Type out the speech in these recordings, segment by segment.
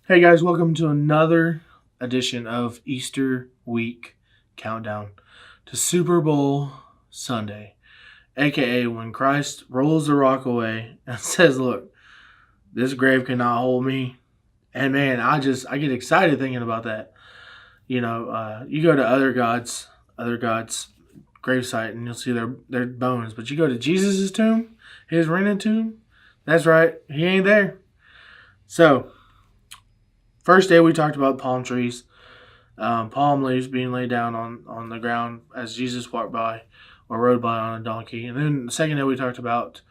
Hey guys, welcome to another edition of Easter Week Countdown to Super Bowl Sunday, aka when Christ rolls the rock away and says, "Look, this grave cannot hold me." And man, I get excited thinking about that. You go to other gods' gravesite, and you'll see their bones, but you go to Jesus' tomb, his reigning tomb. That's right, he ain't there. So first day we talked about palm trees, palm leaves being laid down on the ground as Jesus walked by or rode by on a donkey. And then the second day we talked about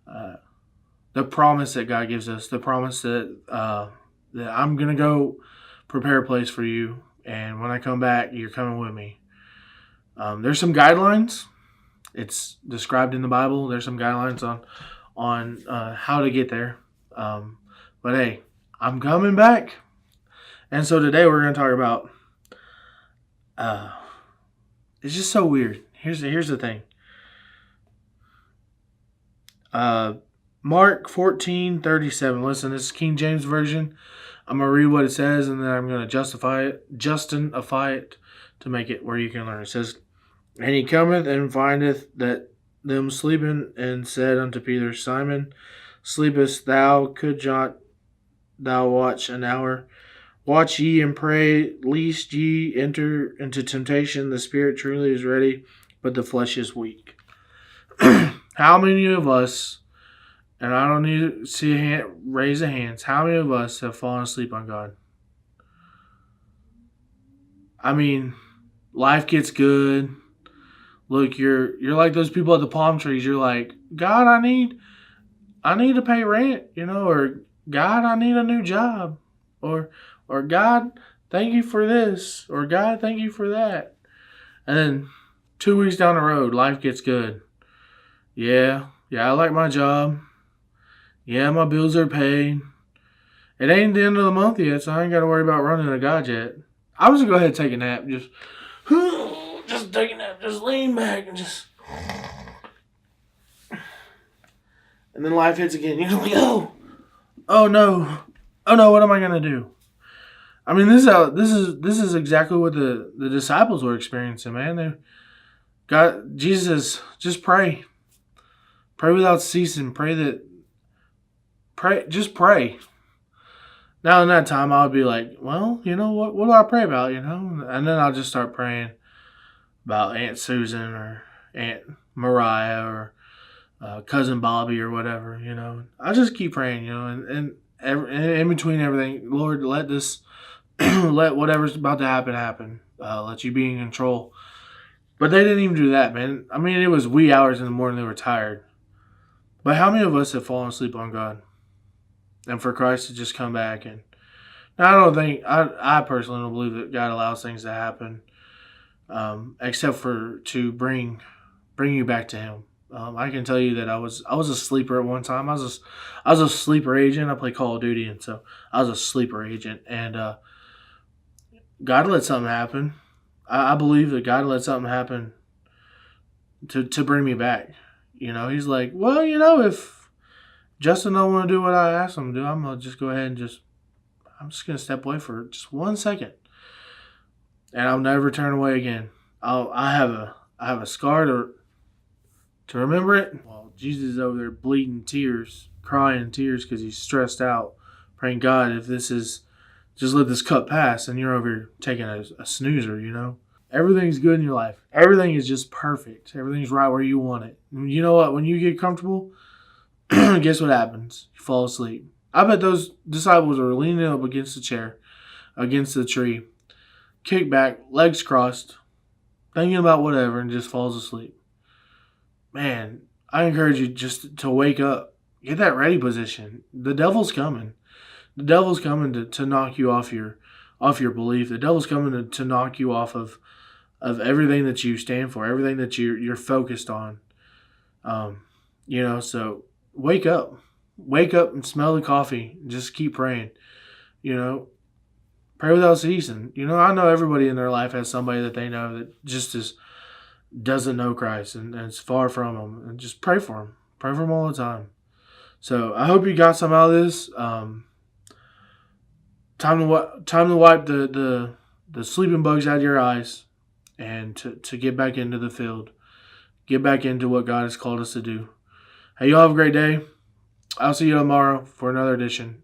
uh, the promise that God gives us, the promise that I'm going to go prepare a place for you. And when I come back, you're coming with me. There's some guidelines. It's described in the Bible. There's some guidelines on how to get there. But hey, I'm coming back. And so today we're going to talk about. Uh, it's just so weird. Here's the thing. Uh, Mark 14:37. Listen, this is King James version. I'm gonna read what it says, and then I'm gonna justify it to make it where you can learn. It says, "And he cometh and findeth that them sleeping, and said unto Peter, Simon, sleepest thou? Could not thou watch an hour? Watch ye and pray, lest ye enter into temptation. The spirit truly is ready, but the flesh is weak." How many of us, and I don't need to see a hand, raise a hands, how many of us have fallen asleep on God? I mean, life gets good. Look, you're like those people at the palm trees. You're like, God, I need to pay rent, or God, I need a new job, or God, thank you for this, or God, thank you for that. And then 2 weeks down the road, life gets good. Yeah, I like my job. Yeah, my bills are paid. It ain't the end of the month yet, so I ain't got to worry about running a God yet. I was gonna go ahead and take a nap, just take a nap, just lean back and and then life hits again. You're like, oh no, oh no, what am I gonna do? I mean, this is exactly what the disciples were experiencing, man. They got Jesus. Just pray without ceasing. Just pray. Now in that time, I would be like, well, what do I pray about, and then I'll just start praying about Aunt Susan or Aunt Mariah or cousin Bobby or whatever, I just keep praying, and in between everything, Lord, let this, let whatever's about to happen. Let you be in control. But they didn't even do that, man. I mean, it was wee hours in the morning. They were tired. But how many of us have fallen asleep on God? And for Christ to just come back and now, I personally don't believe that God allows things to happen, except for to bring you back to Him. I can tell you that I was a sleeper at one time. I was a sleeper agent. I play Call of Duty, and so I was a sleeper agent. And God let something happen. I believe that God let something happen to bring me back. He's like, well, if Justin don't want to do what I asked him to do, I'm gonna just go ahead and I'm just gonna step away for just 1 second, and I'll never turn away again. I have a scar to remember it. Well, Jesus is over there bleeding tears, crying tears because he's stressed out, praying, God, if this is, just let this cup pass, and you're over here taking a snoozer. Everything's good in your life. Everything is just perfect. Everything's right where you want it. And you know what? When you get comfortable, guess what happens? You fall asleep. I bet those disciples were leaning up against the chair, against the tree, kick back, legs crossed, thinking about whatever, and just falls asleep. Man, I encourage you just to wake up. Get that ready position. The devil's coming. The devil's coming to knock you off your belief. The devil's coming to knock you off of everything that you stand for, everything that you're focused on. So wake up. Wake up and smell the coffee. Just keep praying. You know, Pray without ceasing. I know everybody in their life has somebody that they know that doesn't know Christ and it's far from them. And just pray for them. Pray for them all the time. So I hope you got some out of this. time to wipe the sleeping bugs out of your eyes, and to get back into the field, get back into what God has called us to do. Hey, y'all have a great day. I'll see you tomorrow for another edition